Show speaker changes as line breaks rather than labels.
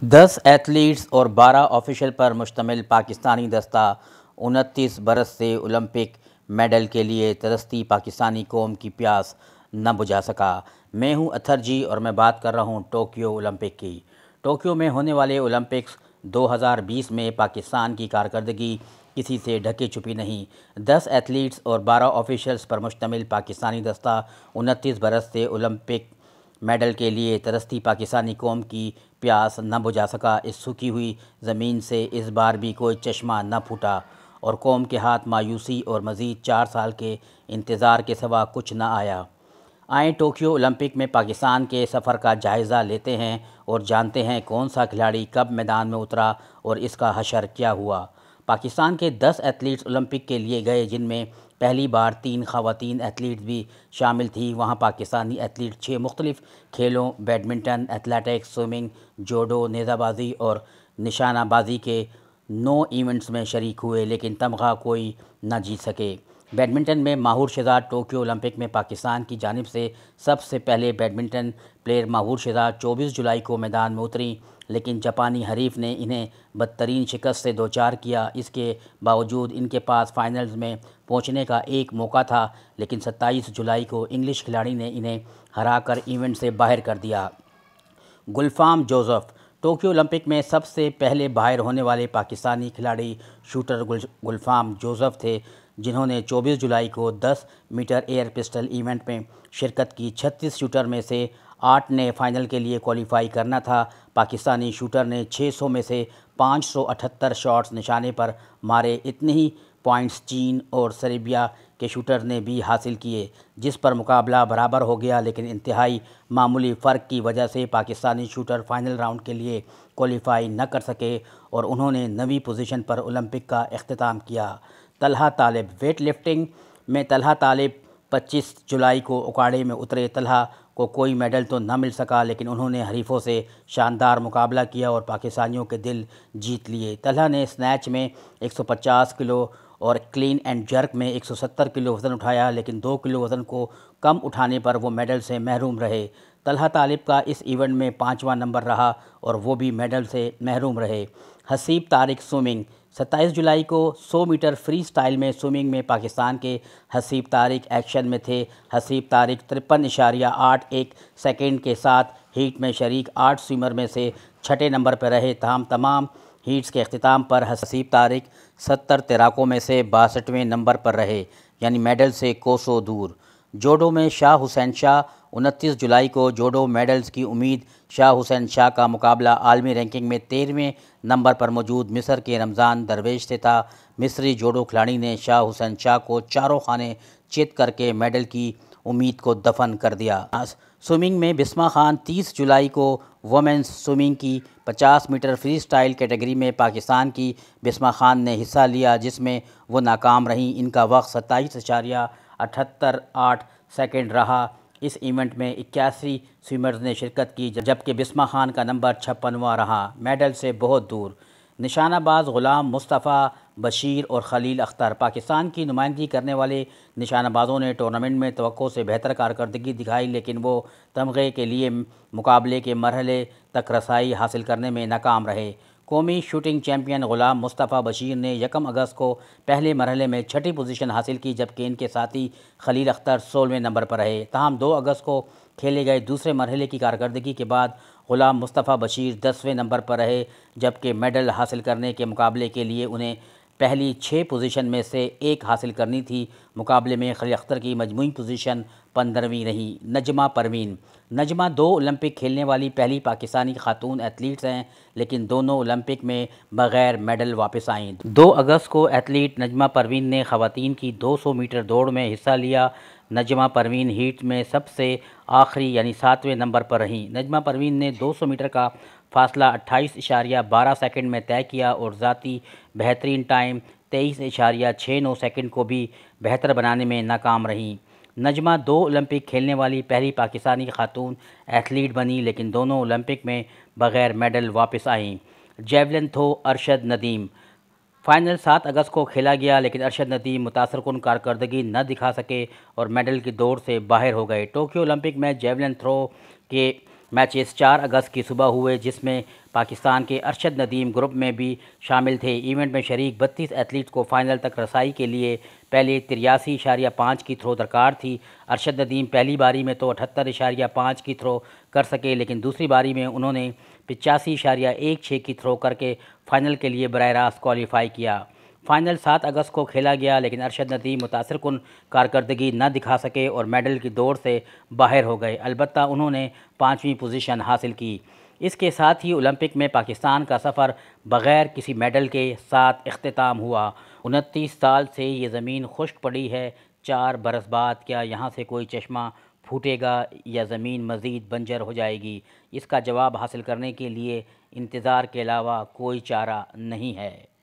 10 athletes और 12 official पर मुश्तमिल पाकिस्तानी दस्ता 29 बरस से ओलंपिक मेडल के लिए तरसती पाकिस्तानी कौम की प्यास न बुझा सका। मैं हूं अथर जी और मैं बात कर रहा हूं टोक्यो ओलंपिक की। टोक्यो में होने वाले ओलंपिक्स 2020 में पाकिस्तान की कारकर्दगी किसी से ढकी छुपी नहीं। 10 एथलीट्स और 12 ऑफिशियल्स पर मुश्तमिल पाकिस्तानी दस्ता 29 बरस से ओलंपिक मेडल के लिए तरसती पाकिस्तानी कौम की प्यास न बुझा सका। इस सूखी हुई ज़मीन से इस बार भी कोई चश्मा न फूटा और कौम के हाथ मायूसी और मज़ीद 4 साल के इंतज़ार के सिवा कुछ न आया। आए टोक्यो ओलंपिक में पाकिस्तान के सफ़र का जायज़ा लेते हैं और जानते हैं कौन सा खिलाड़ी कब मैदान में उतरा और इसका हशर क्या हुआ। पाकिस्तान के 10 एथलीट्स ओलंपिक के लिए गए, जिनमें पहली बार 3 ख़वातीन एथलीट्स भी शामिल थी। वहां पाकिस्तानी एथलीट 6 मुख्तलिफ़ खेलों बैडमिंटन, एथलेटिक्स, स्विमिंग, जोडो, नेज़ाबाजी और निशानाबाजी के 9 इवेंट्स में शरीक हुए, लेकिन तमगा कोई न जीत सके। बैडमिंटन में माहूर शहजाद टोक्यो ओलंपिक में पाकिस्तान की जानिब से सबसे पहले बैडमिंटन प्लेयर माहूर शहजाद 24 जुलाई को मैदान में उतरी, लेकिन जापानी हरीफ ने इन्हें बदतरीन शिकस्त से दो चार किया। इसके बावजूद इनके पास फाइनल्स में पहुंचने का एक मौका था, लेकिन 27 जुलाई को इंग्लिश खिलाड़ी ने इन्हें हराकर इवेंट से बाहर कर दिया। गुलफाम जोसेफ टोक्यो ओलंपिक में सबसे पहले बाहर होने वाले पाकिस्तानी खिलाड़ी शूटर गुलफाम जोसेफ थे, जिन्होंने 24 जुलाई को 10 मीटर एयर पिस्टल इवेंट में शिरकत की। 36 शूटर में से 8 ने फाइनल के लिए क्वालिफाई करना था। पाकिस्तानी शूटर ने 600 में से 578 शॉट्स निशाने पर मारे। इतने ही पॉइंट्स चीन और सर्बिया के शूटर ने भी हासिल किए, जिस पर मुकाबला बराबर हो गया, लेकिन इंतहाई मामूली फ़र्क की वजह से पाकिस्तानी शूटर फाइनल राउंड के लिए क्वालिफाई न कर सके और उन्होंने 9वीं पोजीशन पर ओलंपिक का अख्तिताम किया। तलहा तालिब वेट लिफ्टिंग में तलहा तालिब 25 जुलाई को उकाड़े में उतरे। तलहा को कोई मेडल तो न मिल सका, लेकिन उन्होंने हरीफों से शानदार मुकाबला किया और पाकिस्तानियों के दिल जीत लिए। तलहा ने स्नैच में 150 किलो और क्लीन एंड जर्क में 170 किलो वज़न उठाया, लेकिन 2 किलो वज़न को कम उठाने पर वो मेडल से महरूम रहे। तलहा तालिब का इस इवेंट में 5वां नंबर रहा और वो भी मेडल से महरूम रहे। हसीब तारिक स्विमिंग 27 जुलाई को 100 मीटर फ्री स्टाइल में स्विमिंग में पाकिस्तान के हसीब तारिक एक्शन में थे। हसीब तारिक 53.81 सेकंड के साथ हीट में शरीक 8 स्विमर में से 6ठे नंबर पर रहे। तमाम हीट्स के अख्तिताम पर हसीब तारिक 70 तैराकों में से 62वें नंबर पर रहे, यानी मेडल से कोसों दूर। जोडो में शाह हुसैन शाह 29 जुलाई को जोडो मेडल्स की उम्मीद शाह हुसैन शाह का मुकाबला आलमी रैंकिंग में 13वें नंबर पर मौजूद मिस्र के रमज़ान दरवेश से था। मिस्री जोडो खिलाड़ी ने शाह हुसैन शाह को चारों खाने चित करके मेडल की उम्मीद को दफन कर दिया। स्विमिंग में बिस्मा खान 30 जुलाई को वुमेंस स्विमिंग की 50 मीटर फ्री स्टाइल कैटेगरी में पाकिस्तान की बिस्मा खान ने हिस्सा लिया, जिसमें वो नाकाम रहीं। इनका वक्त 27.78 सेकंड रहा। इस इवेंट में 81 स्विमर्स ने शिरकत की, जबकि बिस्मा खान का नंबर 56वां रहा, मेडल से बहुत दूर। निशानाबाज ग़ुलाम मुस्तफ़ा बशीर और खलील अख्तर पाकिस्तान की नुमाइंदगी करने वाले निशानाबाजों ने टूर्नामेंट में तवक्को से बेहतर कारकर्दगी दिखाई, लेकिन वो तमगे के लिए मुकाबले के मरहले तक रसाई हासिल करने में नाकाम रहे। कौमी शूटिंग चैम्पियन ग़ुलाम मुस्तफ़ा बशीर ने 1 अगस्त को पहले मरहले में 6ठी पोजीशन हासिल की, जबकि इनके साथी खलील अख्तर 16वें नंबर पर रहे। ताहम 2 अगस्त को खेले गए दूसरे मरहले की कारकर्दगी के बाद ग़ुलाम मुस्तफ़ा बशीर 10वें नंबर पर रहे, जबकि मेडल हासिल करने के मुकाबले के लिए उन्हें पहली 6 पोजीशन में से 1 हासिल करनी थी। मुकाबले में खलील अख्तर की मजमूई पोजीशन 15वीं रही। नजमा परवीन नजमा 2 ओलंपिक खेलने वाली पहली पाकिस्तानी खातून एथलीट्स हैं, लेकिन दोनों ओलंपिक में बग़ैर मेडल वापस आईं। 2 अगस्त को एथलीट नजमा परवीन ने ख़वातीन की 200 मीटर दौड़ में हिस्सा लिया। नजमा परवीन हीट में सबसे आखिरी यानी 7वें नंबर पर रहीं। नजमा परवीन ने 200 मीटर का फासला 28.12 सेकंड में तय किया और ज़ाती बेहतरीन टाइम 23.69 सेकंड को भी बेहतर बनाने में नाकाम रहीं। नजमा 2 ओलंपिक खेलने वाली पहली पाकिस्तानी खातून एथलीट बनी, लेकिन दोनों ओलंपिक में बग़ैर मेडल वापस आईं। Javelin throw Arshad Nadeem final 7 अगस्त को खेला गया, लेकिन अरशद नदीम मुतासरकुन कारकर्दगी न दिखा सके और मेडल की दौड़ से बाहर हो गए। टोक्यो ओलंपिक में जेवलिन थ्रो के मैचेस 4 अगस्त की सुबह हुए, जिसमें पाकिस्तान के अरशद नदीम ग्रुप में भी शामिल थे। इवेंट में शरीक 32 एथलीट को फाइनल तक रसाई के लिए पहले 83.5 की थ्रो दरकार थी। अरशद नदीम पहली बारी में तो 78.5 की थ्रो कर सके, लेकिन दूसरी बारी में उन्होंने 85.16 की थ्रो करके फ़ाइनल के लिए बराह रास्त क्वालिफाई किया। फाइनल 7 अगस्त को खेला गया, लेकिन अरशद नदीम मुतासिरकुन कारकर्दगी न दिखा सके और मेडल की दौड़ से बाहर हो गए। अलबत्ता उन्होंने 5वीं पोजीशन हासिल की। इसके साथ ही ओलंपिक में पाकिस्तान का सफ़र बग़ैर किसी मेडल के साथ इख्तिताम हुआ। 29 साल से ये ज़मीन खुश्क पड़ी है। 4 बरस बाद क्या यहाँ से कोई चश्मा फूटेगा या ज़मीन मज़ीद बंजर हो जाएगी? इसका जवाब हासिल करने के लिए इंतज़ार के अलावा कोई चारा नहीं है।